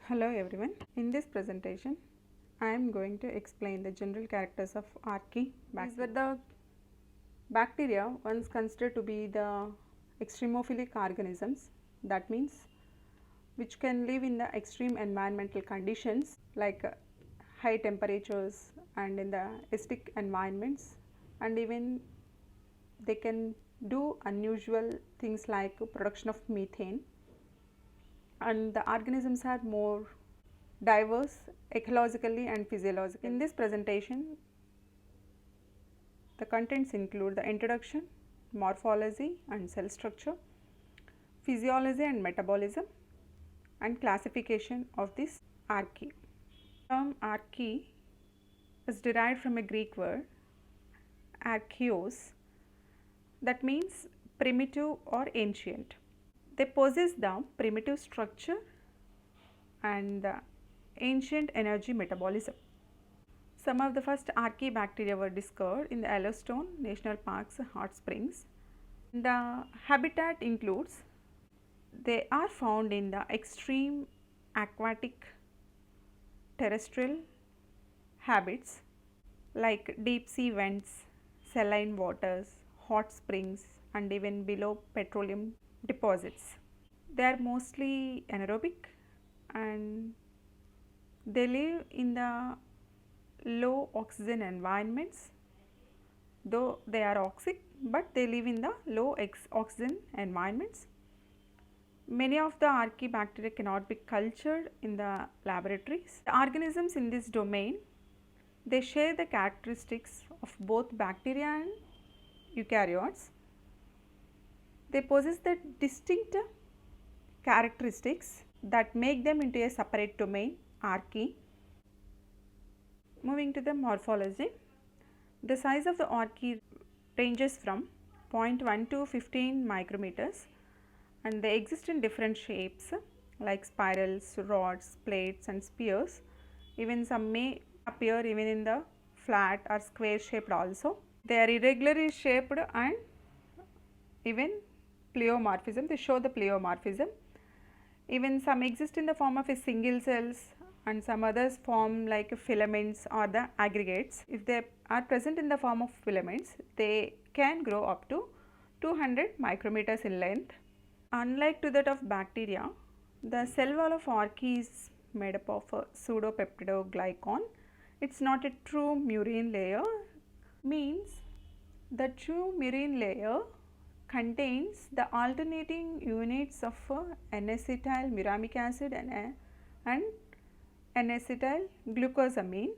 Hello everyone. In this presentation, I am going to explain the general characters of Archaea bacteria. These were the bacteria once considered to be the extremophilic organisms, that means which can live in the extreme environmental conditions like high temperatures and in the acidic environments, and even they can do unusual things like production of methane, and the organisms are more diverse ecologically and physiologically. In this presentation, the contents include the introduction, morphology and cell structure, physiology and metabolism, and classification of this Archaea. The term Archaea is derived from a Greek word archaeos, that means primitive or ancient. They possess the primitive structure and the ancient energy metabolism. Some of the first Archaea bacteria were discovered in the Yellowstone National Park's hot springs. The habitat includes, they are found in the extreme aquatic terrestrial habits like deep sea vents, saline waters, hot springs, and even below petroleum deposits. They are mostly anaerobic and they live in the low oxygen environments, though they are oxic, but they live in the low oxygen environments. Many of the Archaea bacteria cannot be cultured in the laboratories. The organisms in this domain, they share the characteristics of both bacteria and eukaryotes. They possess the distinct characteristics that make them into a separate domain, Archaea. Moving to the morphology, the size of the Archaea ranges from 0.1 to 15 micrometers, and they exist in different shapes like spirals, rods, plates and spheres. Even some may appear even in the flat or square shaped also. They are irregularly shaped and even pleomorphism, they show the pleomorphism. Even some exist in the form of a single cells and some others form like filaments or the aggregates. If they are present in the form of filaments, they can grow up to 200 micrometers in length. Unlike to that of bacteria, the cell wall of Archaea is made up of a pseudopeptidoglycan. It is not a true murine layer, means the true murine layer contains the alternating units of N-acetyl muramic acid and N-acetyl glucosamine,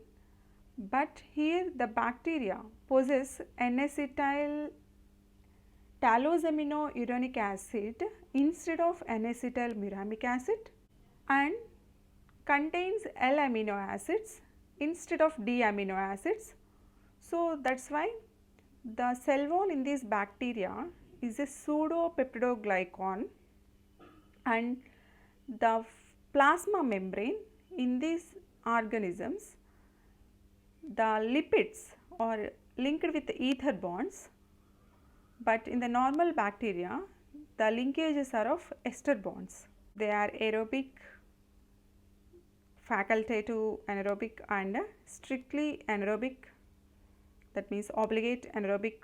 but here the bacteria possess N-acetyl talosaminouronic acid instead of N-acetyl muramic acid and contains L-amino acids instead of D-amino acids. So, that is why the cell wall in these bacteria is a pseudopeptidoglycan, and the plasma membrane in these organisms, the lipids are linked with ether bonds, but in the normal bacteria the linkages are of ester bonds. They are aerobic, facultative anaerobic and strictly anaerobic, that means obligate anaerobic.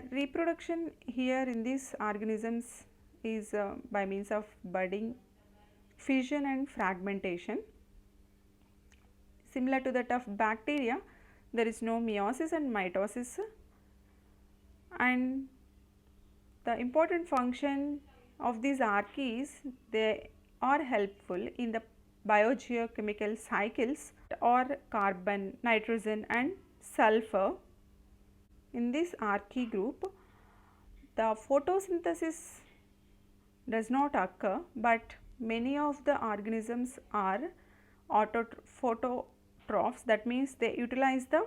Reproduction here in these organisms is by means of budding, fission and fragmentation. Similar to that of bacteria, there is no meiosis and mitosis, and the important function of these archaeas, they are helpful in the biogeochemical cycles or carbon, nitrogen and sulfur. In this Archaea group, the photosynthesis does not occur, but many of the organisms are phototrophs, that means they utilize the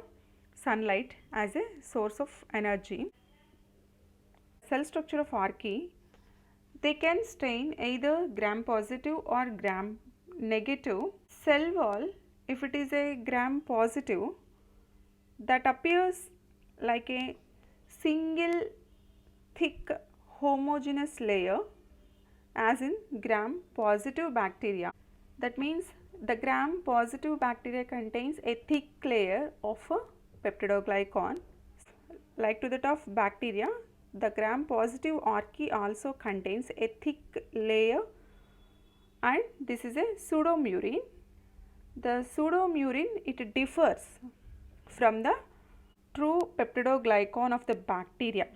sunlight as a source of energy. Cell structure of Archaea, they can stain either gram positive or gram negative. Cell wall, if it is a gram positive, that appears like a single thick homogeneous layer as in gram positive bacteria. That means the gram positive bacteria contains a thick layer of a peptidoglycan. Like to that of bacteria, the gram positive archaea also contains a thick layer, and this is a pseudomurine. The pseudomurine, it differs from the true peptidoglycan of the bacteria.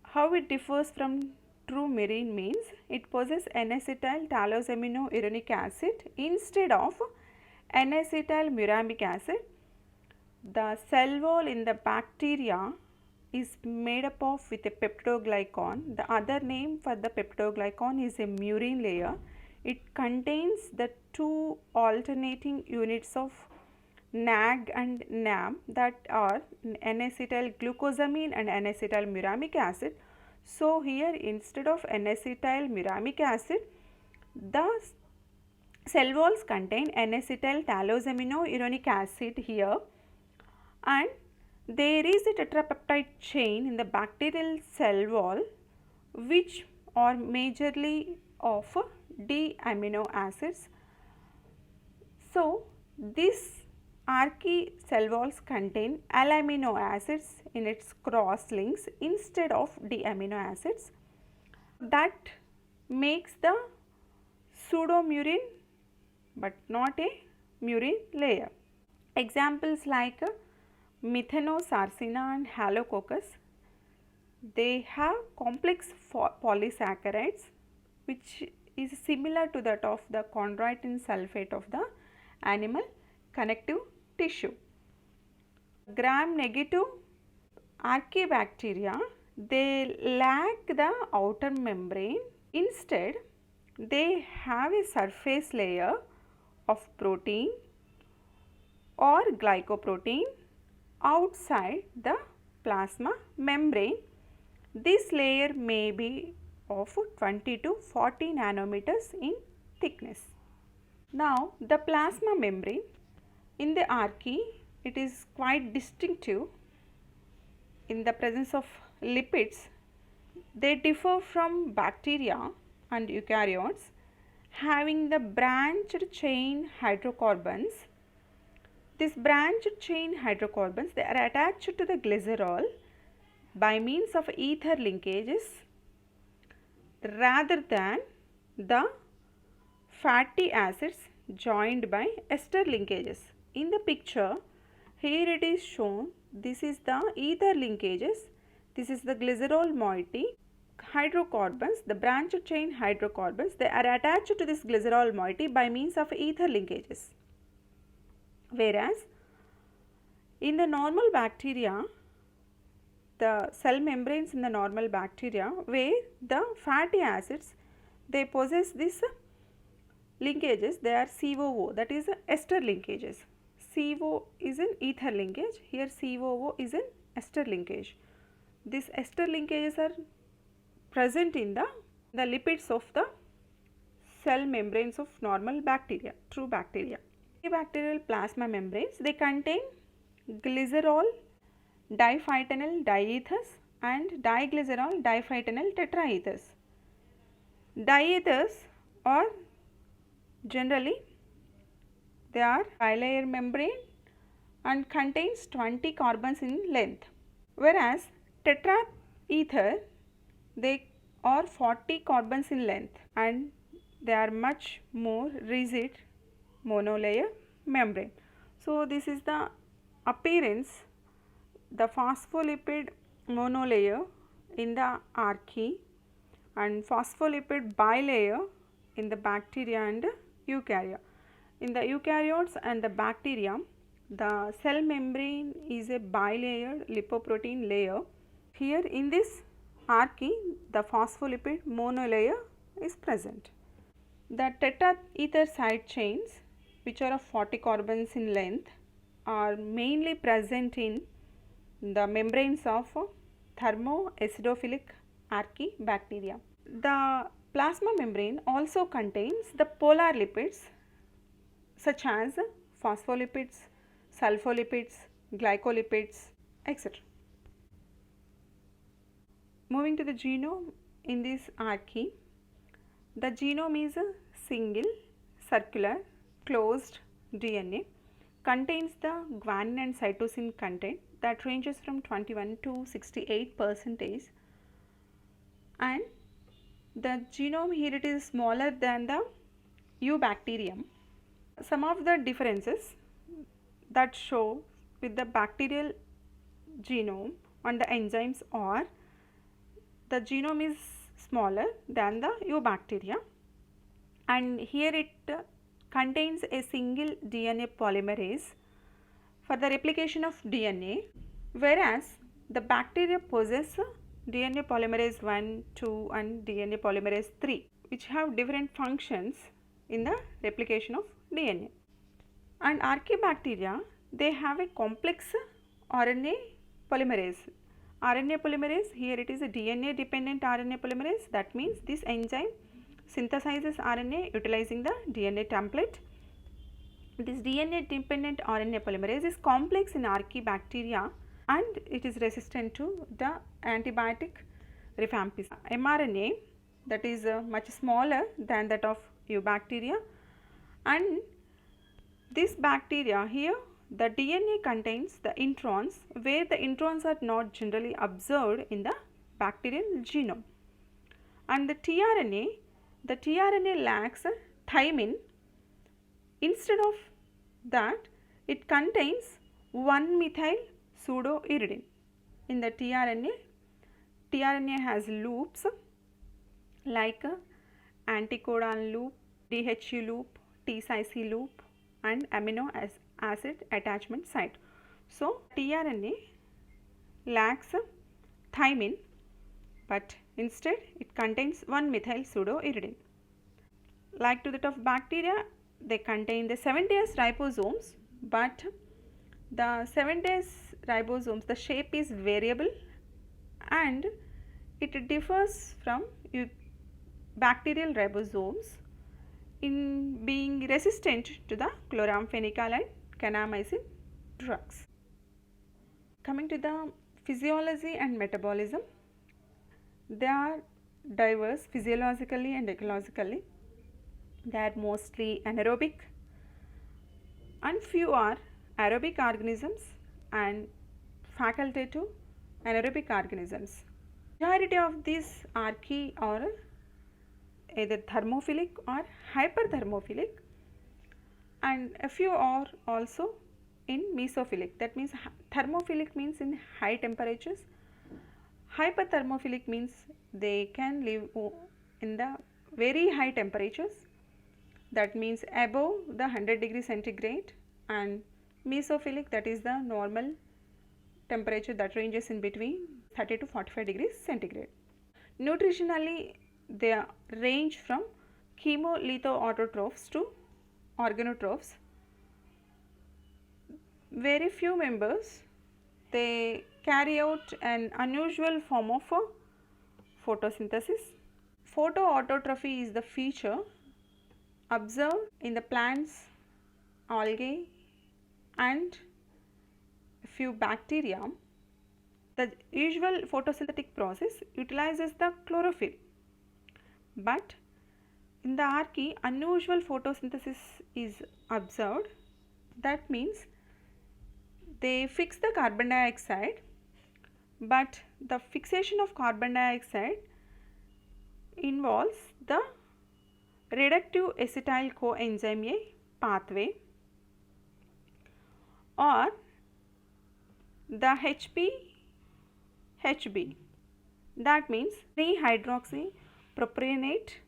How it differs from true murine means it possesses N-acetyl talosaminouronic acid instead of N-acetyl muramic acid. The cell wall in the bacteria is made up of with a peptidoglycan. The other name for the peptidoglycan is a murine layer. It contains the two alternating units of NAG and NAM, that are N-acetyl glucosamine and N-acetyl muramic acid. So, here instead of N-acetyl muramic acid, the cell walls contain N-acetyl talosaminouronic acid here, and there is a tetrapeptide chain in the bacterial cell wall which are majorly of D amino acids. So, this archaea cell walls contain L amino acids in its cross links instead of D amino acids. That makes the pseudomurine but not a murine layer. Examples like Methanosarcina and Halococcus, they have complex polysaccharides which is similar to that of the chondroitin sulfate of the animal connective tissue. Gram negative archaebacteria, they lack the outer membrane. Instead, they have a surface layer of protein or glycoprotein outside the plasma membrane. This layer may be of 20 to 40 nanometers in thickness. Now, the plasma membrane in the archaea, it is quite distinctive in the presence of lipids. They differ from bacteria and eukaryotes having the branched chain hydrocarbons. These branched chain hydrocarbons, they are attached to the glycerol by means of ether linkages rather than the fatty acids joined by ester linkages. In the picture, here it is shown, this is the ether linkages, this is the glycerol moiety. Hydrocarbons, the branched chain hydrocarbons, they are attached to this glycerol moiety by means of ether linkages. Whereas, in the normal bacteria, the cell membranes in the normal bacteria, where the fatty acids, they possess this linkages, they are COO, that is ester linkages. CO is an ether linkage, here COO is an ester linkage. These ester linkages are present in the lipids of the cell membranes of normal bacteria, true bacteria. Bacterial plasma membranes, they contain glycerol diphytenyl diethers and diglycerol diphytenyl tetraethers. Diethers are generally, they are bilayer membrane and contains 20 carbons in length, whereas tetraether, they are 40 carbons in length and they are much more rigid monolayer membrane. So, this is the appearance, the phospholipid monolayer in the archaea and phospholipid bilayer in the bacteria and eukarya. In the eukaryotes and the bacteria, the cell membrane is a bilayered lipoprotein layer. Here in this archaea, the phospholipid monolayer is present. The tetraether side chains, which are of 40 carbons in length, are mainly present in the membranes of thermoacidophilic archaea bacteria. The plasma membrane also contains the polar lipids such as phospholipids, sulfolipids, glycolipids, etc. Moving to the genome in this archaea, the genome is a single circular closed DNA contains the guanine and cytosine content that ranges from 21 to 68%, and the genome here it is smaller than the eubacterium. Some of the differences that show with the bacterial genome and the enzymes are the genome is smaller than the eubacteria, and here it contains a single DNA polymerase for the replication of DNA, whereas the bacteria possess DNA polymerase 1, 2 and DNA polymerase 3, which have different functions in the replication of DNA. And Archaebacteria, they have a complex RNA polymerase. RNA polymerase, here it is a DNA dependent RNA polymerase, that means this enzyme synthesizes RNA utilizing the DNA template. This DNA dependent RNA polymerase is complex in Archaebacteria and it is resistant to the antibiotic rifampicin. mRNA, that is much smaller than that of eubacteria, and this bacteria here the DNA contains the introns, where the introns are not generally observed in the bacterial genome. And the tRNA lacks thymine. Instead of that, it contains 1-methyl pseudoiridine. In the tRNA has loops like anticodon loop, DHU loop, T-Cy loop and amino acid attachment site. So, tRNA lacks thymine, but instead it contains 1-methyl pseudoiridine. Like to that of bacteria, they contain the 7-days ribosomes, but the 7-days ribosomes, the shape is variable and it differs from bacterial ribosomes in being resistant to the chloramphenicol and kanamycin drugs. Coming to the physiology and metabolism, they are diverse physiologically and ecologically. They are mostly anaerobic and few are aerobic organisms and facultative anaerobic organisms. Majority of these archaea are either thermophilic or hyperthermophilic, and a few are also in mesophilic. That means thermophilic means in high temperatures, hyperthermophilic means they can live in the very high temperatures, that means above the 100 degree centigrade, and mesophilic, that is the normal temperature that ranges in between 30 to 45 degrees centigrade. Nutritionally, they range from chemolithoautotrophs to organotrophs. Very few members, they carry out an unusual form of photosynthesis. Photoautotrophy is the feature observed in the plants, algae and a few bacteria. The usual photosynthetic process utilizes the chlorophyll, but in the archaea unusual photosynthesis is observed. That means they fix the carbon dioxide, but the fixation of carbon dioxide involves the reductive AcetylCoA enzyme pathway or the HB. That means 3-hydroxypropionate.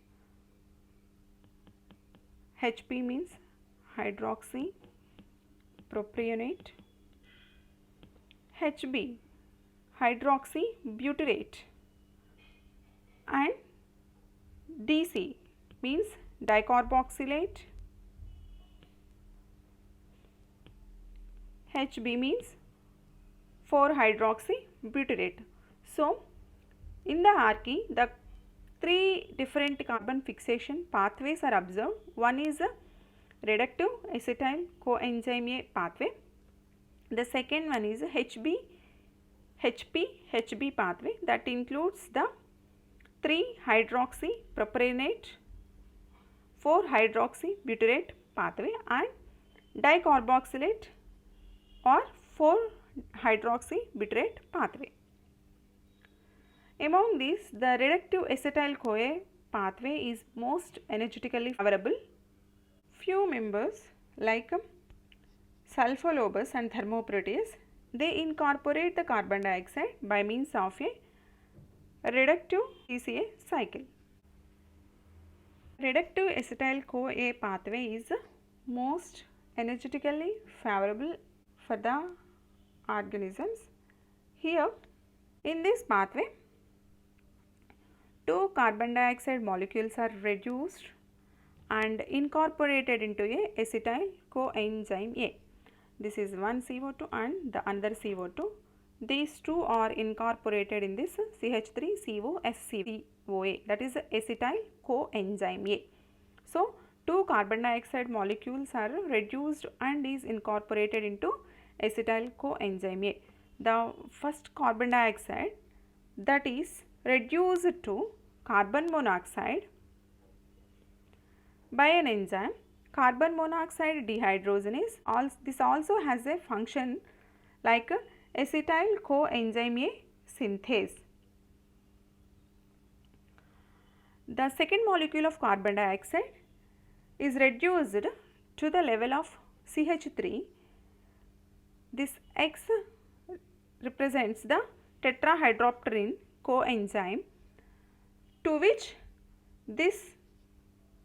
HB means hydroxypropionate. HB, hydroxybutyrate, and DC means dicarboxylate. HB means 4-hydroxybutyrate. So, in the archaea, the 3 different carbon fixation pathways are observed. One is a reductive acetyl coenzyme pathway. The second one is a HP pathway, that includes the 3-hydroxypropionate, 4-hydroxybutyrate pathway and dicarboxylate or 4-hydroxybutyrate pathway. Among these, the reductive acetyl-CoA pathway is most energetically favorable. Few members like sulfolobus and thermoprotease, they incorporate the carbon dioxide by means of a reductive CCA cycle. Reductive acetyl-CoA pathway is most energetically favorable for the organisms. Here in this pathway, 2 carbon dioxide molecules are reduced and incorporated into a acetyl coenzyme A. This is one CO2 and the another CO2. These two are incorporated in this CH3COSCOA, that is acetyl coenzyme A. So, 2 carbon dioxide molecules are reduced and is incorporated into acetyl coenzyme A. The first carbon dioxide that is reduced to carbon monoxide by an enzyme carbon monoxide dehydrogenase. This also has a function like acetyl coenzyme A synthase. The second molecule of carbon dioxide is reduced to the level of CH3. This X represents the tetrahydropterin coenzyme, to which this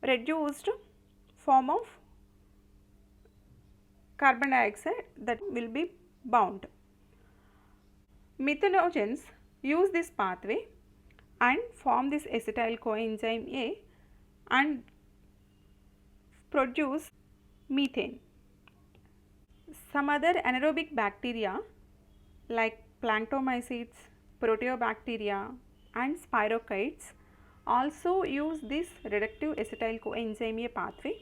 reduced form of carbon dioxide that will be bound. Methanogens use this pathway and form this acetyl coenzyme A and produce methane. Some other anaerobic bacteria like planktomycetes, proteobacteria and spirochetes also use this reductive acetyl coenzyme A pathway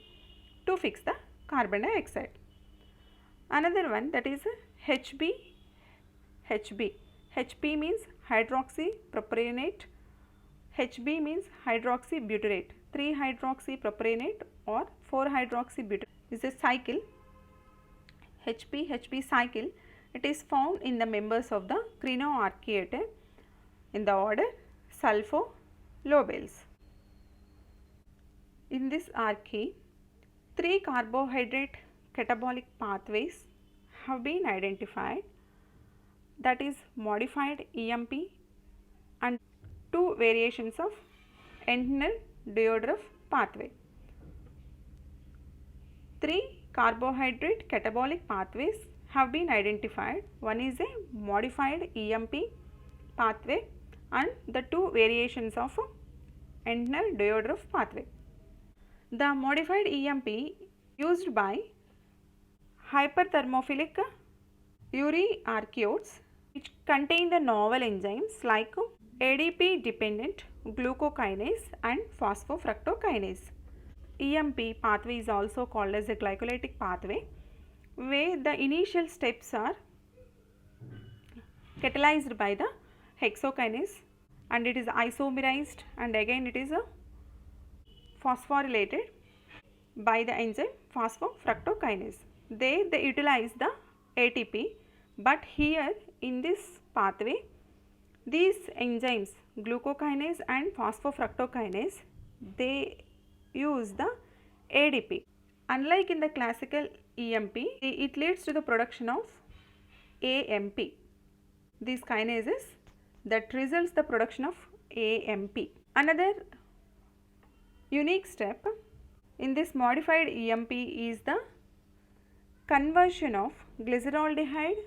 to fix the carbon dioxide. Another one, that is HB. HP means hydroxypropionate, HB means hydroxybutyrate, 3-hydroxypropionate or 4-hydroxybutyrate is a cycle. HP cycle, it is found in the members of the Archaea in the order sulfolobales. In this Archaea, 3 carbohydrate catabolic pathways have been identified, that is modified EMP and 2 variations of Entner-Dioudorff pathway. 3 carbohydrate catabolic pathways have been identified. One is a modified EMP pathway and the 2 variations of Entner-Dioudorff pathway. The modified EMP used by hyperthermophilic euryarchaeotes, which contain the novel enzymes like ADP dependent glucokinase and phosphofructokinase. EMP pathway is also called as a glycolytic pathway, where the initial steps are catalyzed by the hexokinase and it is isomerized and again it is phosphorylated by the enzyme phosphofructokinase. There they utilize the ATP, but here in this pathway these enzymes glucokinase and phosphofructokinase, they use the ADP. Unlike in the classical EMP, it leads to the production of AMP. These kinases that results the production of AMP. Another unique step in this modified EMP is the conversion of glyceraldehyde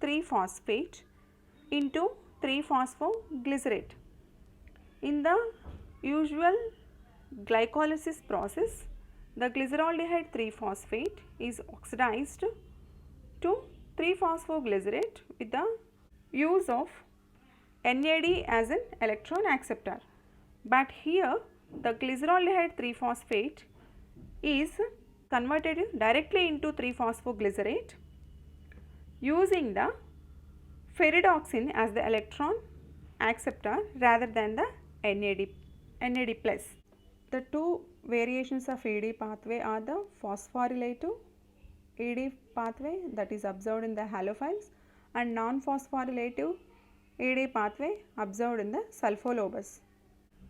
3-phosphate into 3-phosphoglycerate. In the usual glycolysis process, the glyceraldehyde 3-phosphate is oxidized to 3-phosphoglycerate with the use of NAD as an electron acceptor. But here the glyceraldehyde 3-phosphate is converted directly into 3-phosphoglycerate using the ferredoxin as the electron acceptor rather than the NAD+. The 2 variations of ED pathway are the phosphorylative ED pathway that is observed in the halophiles and non-phosphorylative ED pathway observed in the sulfolobus.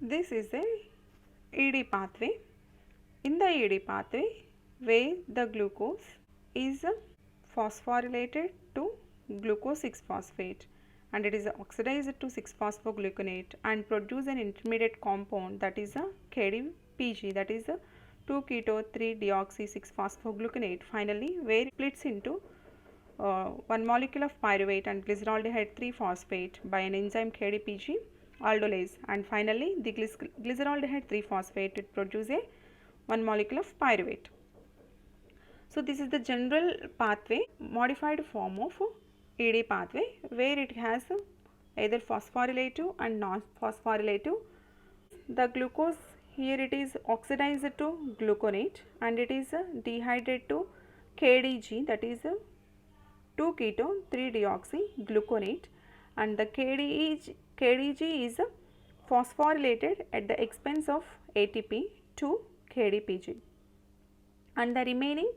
This is a ED pathway. In the ED pathway, where the glucose is phosphorylated to glucose 6-phosphate and it is oxidized to 6-phosphogluconate and produce an intermediate compound that is a KDPG, that is a 2-keto-3-deoxy-6-phosphogluconate. Finally, where it splits into one molecule of pyruvate and glyceraldehyde 3-phosphate by an enzyme KDPG aldolase, and finally the glyceraldehyde 3-phosphate it produces a one molecule of pyruvate. So this is the general pathway, modified form of ED pathway, where it has either phosphorylative and non-phosphorylative. The glucose here it is oxidized to gluconate and it is dehydrated to KDG, that is 2-keto-3-deoxy-gluconate, and the KDG is phosphorylated at the expense of ATP to KDPG, and the remaining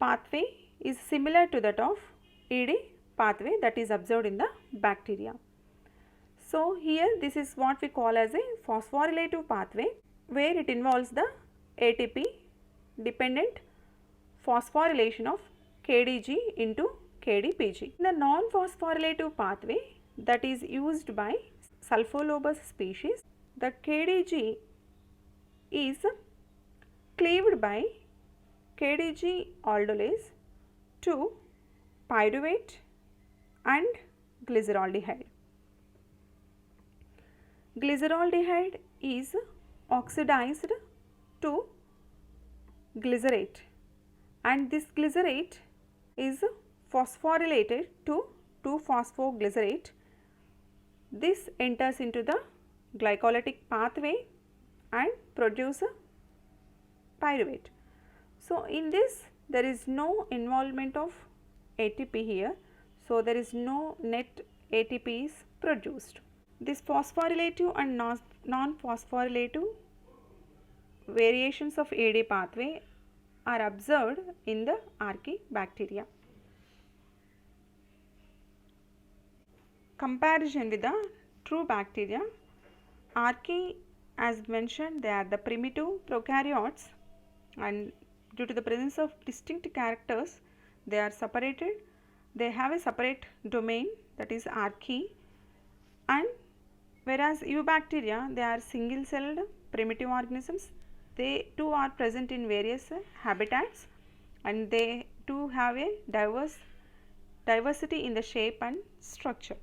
pathway is similar to that of ED pathway that is observed in the bacteria. So here this is what we call as a phosphorylative pathway, where it involves the ATP dependent phosphorylation of KDG into KDPG. The non-phosphorylative pathway that is used by sulfolobus species, the KDG is cleaved by KDG aldolase to pyruvate and glyceraldehyde. Glyceraldehyde is oxidized to glycerate and this glycerate is phosphorylated to 2-phosphoglycerate. This enters into the glycolytic pathway and produce pyruvate. So in this there is no involvement of ATP here, so there is no net ATP is produced. This phosphorylative and non-phosphorylative variations of ED pathway are observed in the Archaebacteria. Comparison with the true bacteria, Archaea, as mentioned, they are the primitive prokaryotes, and due to the presence of distinct characters they are separated. They have a separate domain, that is Archaea, and whereas eubacteria they are single celled primitive organisms. They too are present in various habitats and they too have a diversity in the shape and structure.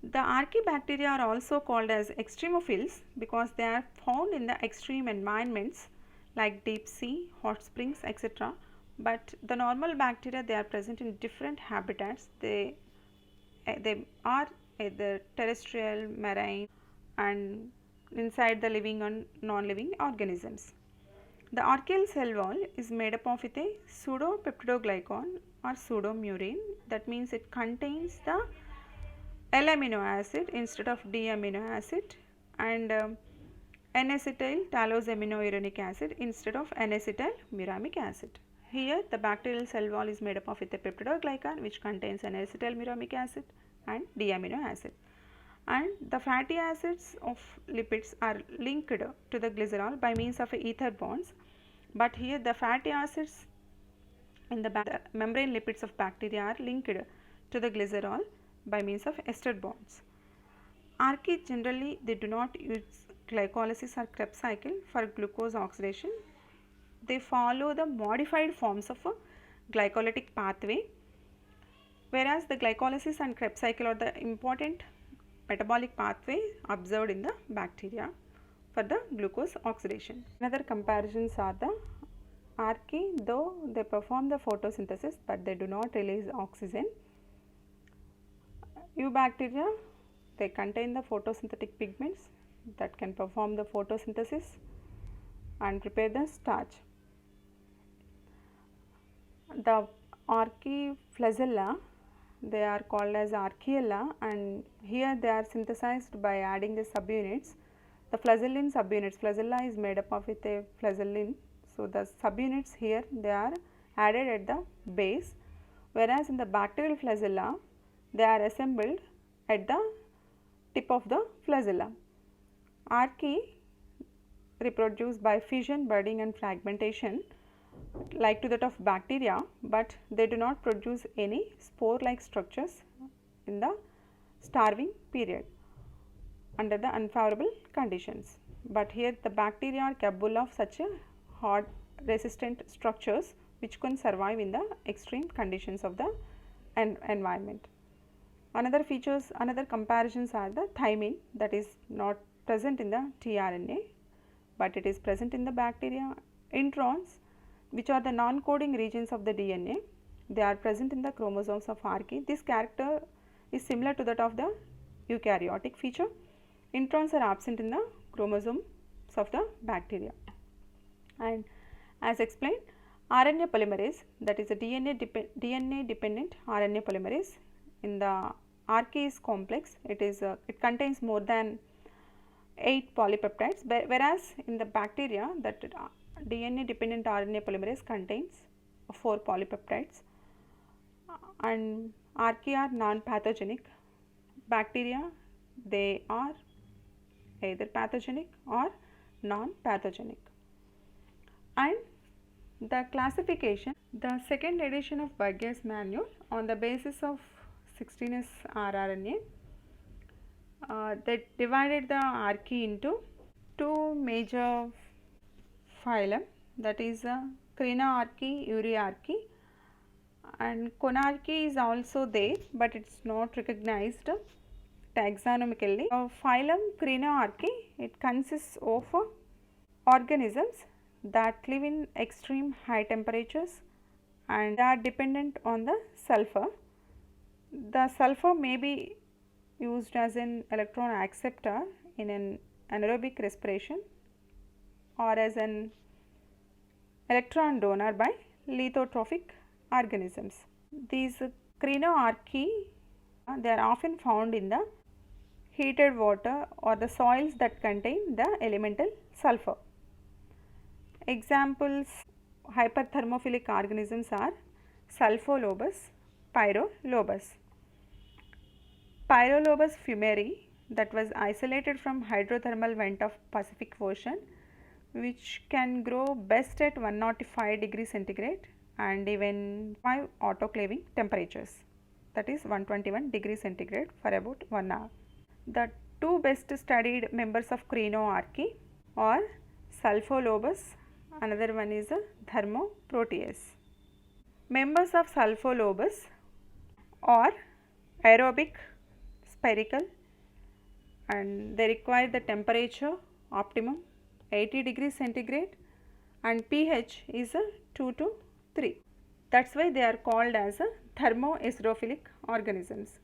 The Archaebacteria are also called as extremophils because they are found in the extreme environments like deep sea, hot springs, etc. But the normal bacteria, they are present in different habitats. They are either terrestrial, marine, and inside the living and non-living organisms. The archaeal cell wall is made up of a pseudopeptidoglycan or pseudomurine. That means it contains the L amino acid instead of D amino acid, and N-acetyl talosaminouronic acid instead of N-acetyl muramic acid. Here the bacterial cell wall is made up of a peptidoglycan which contains N-acetyl muramic acid and D amino acid, and the fatty acids of lipids are linked to the glycerol by means of ether bonds, but here the fatty acids in the membrane lipids of bacteria are linked to the glycerol by means of ester bonds. Archaea generally they do not use glycolysis or Krebs cycle for glucose oxidation. They follow the modified forms of a glycolytic pathway, whereas the glycolysis and Krebs cycle are the important metabolic pathway observed in the bacteria for the glucose oxidation. Another comparisons are the Archaea, though they perform the photosynthesis but they do not release oxygen. Eubacteria, they contain the photosynthetic pigments that can perform the photosynthesis and prepare the starch. The Archaea flagella, they are called as Archaea, and here they are synthesized by adding the subunits the flagellin subunits. Flagella is made up of with a flagellin. So, the subunits here they are added at the base, whereas in the bacterial flagella they are assembled at the tip of the flagella. Archaea reproduce by fission, budding and fragmentation like to that of bacteria, but they do not produce any spore like structures in the starving period under the unfavorable conditions. But here the bacteria are capable of such a hot resistant structures which can survive in the extreme conditions of the environment. Another features, another comparisons are the thymine that is not present in the tRNA, but it is present in the bacteria. Introns, which are the non-coding regions of the DNA, they are present in the chromosomes of Archaea. This character is similar to that of the eukaryotic feature. Introns are absent in the chromosomes of the bacteria. And as explained, RNA polymerase, that is a DNA dependent RNA polymerase in the Archaea is complex. It contains more than 8 polypeptides, whereas in the bacteria that DNA dependent RNA polymerase contains 4 polypeptides, and Archaea are non-pathogenic. Bacteria, they are either pathogenic or non-pathogenic. And the classification, the second edition of Berger's manual on the basis of 16S rRNA, they divided the Archaea into 2 major phylum, that is Crinoarchaea, Uriarchaea, and Conarchaea is also there, but it is not recognized taxonomically. Phylum Crinoarchaea, it consists of organisms that live in extreme high temperatures and are dependent on the sulfur. The sulfur may be used as an electron acceptor in an anaerobic respiration or as an electron donor by lithotrophic organisms. These Crinoarchaea, they are often found in the heated water or the soils that contain the elemental sulfur. Examples hyperthermophilic organisms are Sulfolobus, Pyrolobus. Pyrolobus fumeri, that was isolated from hydrothermal vent of Pacific Ocean, which can grow best at 105 degrees centigrade and even 5 autoclaving temperatures, that is 121 degrees centigrade for about 1 hour. The 2 best studied members of Crinoarchaea are Sulfolobus, another one is a Thermoproteus. Members of Sulfolobus are aerobic, spherical, and they require the temperature optimum 80 degrees centigrade and pH is a 2 to 3. That is why they are called as a thermoeosinophilic organisms.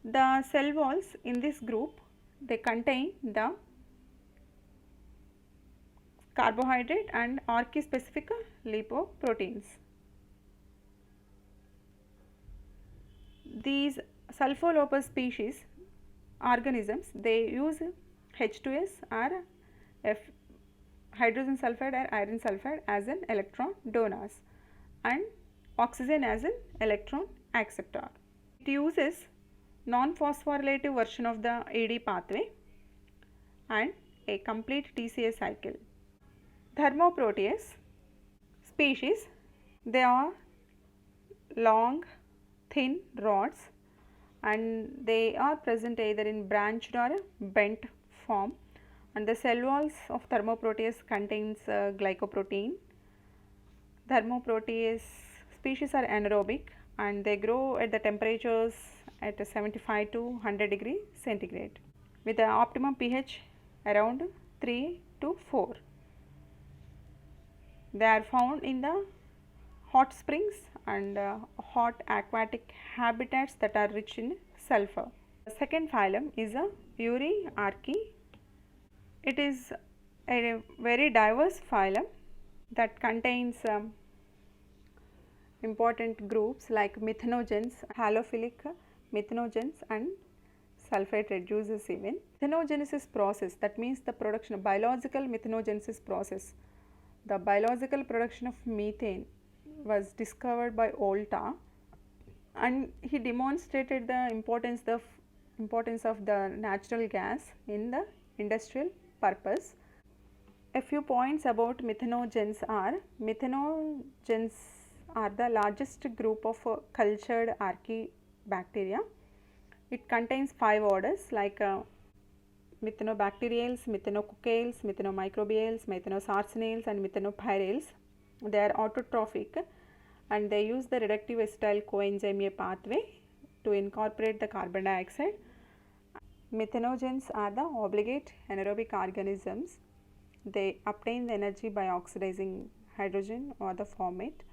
The cell walls in this group, they contain the carbohydrate and Archaea specific lipoproteins. These Sulfolobus species organisms, they use H2S or hydrogen sulfide or iron sulfide as an electron donors and oxygen as an electron acceptor. It uses non-phosphorylative version of the ED pathway and a complete TCA cycle. Thermoproteus species, they are long, thin rods and they are present either in branched or bent form, and the cell walls of Thermoproteus contains glycoprotein. Thermoproteus species are anaerobic and they grow at the temperatures at 75 to 100 degree centigrade with the optimum pH around 3 to 4. They are found in the hot springs and hot aquatic habitats that are rich in sulfur. The second phylum is a Uriarchaea. It is a very diverse phylum that contains important groups like methanogens, halophilic methanogens and sulfate reduces even. Methanogenesis process, that means the production of biological methanogenesis process. The biological production of methane was discovered by Volta, and he demonstrated the importance of the natural gas in the industrial purpose. A few points about methanogens are the largest group of cultured archaebacteria. It contains 5 orders like methanobacteriales, methanococales, methanomicrobiales, methanosarcinales and methanopyrales. They are autotrophic and they use the reductive acetyl coenzyme pathway to incorporate the carbon dioxide. Methanogens are the obligate anaerobic organisms. They obtain the energy by oxidizing hydrogen or the formate,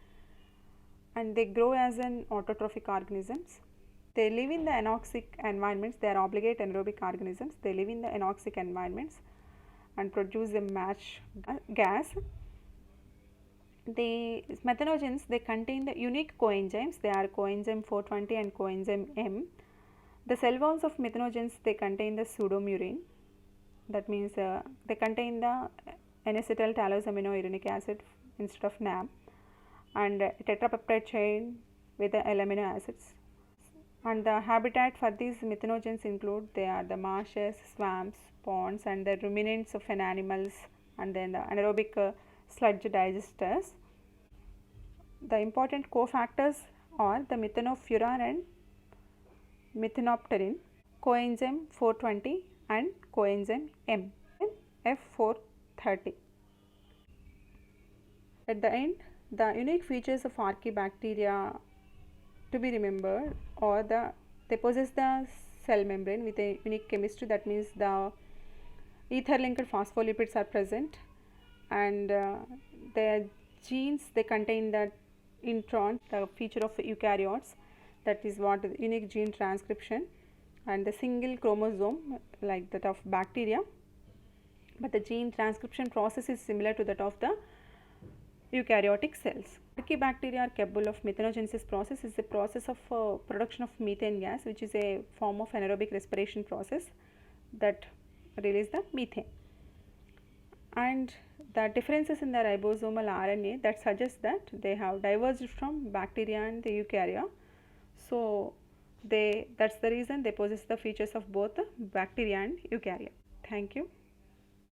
and they grow as an autotrophic organisms. They live in the anoxic environments. They are obligate anaerobic organisms. They live in the anoxic environments and produce a match gas. The methanogens, they contain the unique coenzymes. They are coenzyme 420 and coenzyme M. The cell walls of methanogens, they contain the pseudomurine. That means they contain the N-acetyl talosaminouronic acid instead of NAM, and tetrapeptide chain with the L-amino acids. And the habitat for these methanogens include, they are the marshes, swamps, ponds and the ruminants of an animals, and then the anaerobic sludge digesters. The important cofactors are the methanophuran and methanopterin, coenzyme 420 and coenzyme M, F430. At the end, the unique features of archaebacteria to be remembered are they possess the cell membrane with a unique chemistry. That means the ether linked phospholipids are present, and their genes, they contain the intron, the feature of eukaryotes, that is what is unique gene transcription, and the single chromosome like that of bacteria, but the gene transcription process is similar to that of the eukaryotic cells. Archaebacteria are capable of methanogenesis process. Is the process of production of methane gas, which is a form of anaerobic respiration process that release the methane. And the differences in the ribosomal RNA, that suggests that they have diverged from bacteria and the eukarya. So that's the reason they possess the features of both the bacteria and eukarya. Thank you.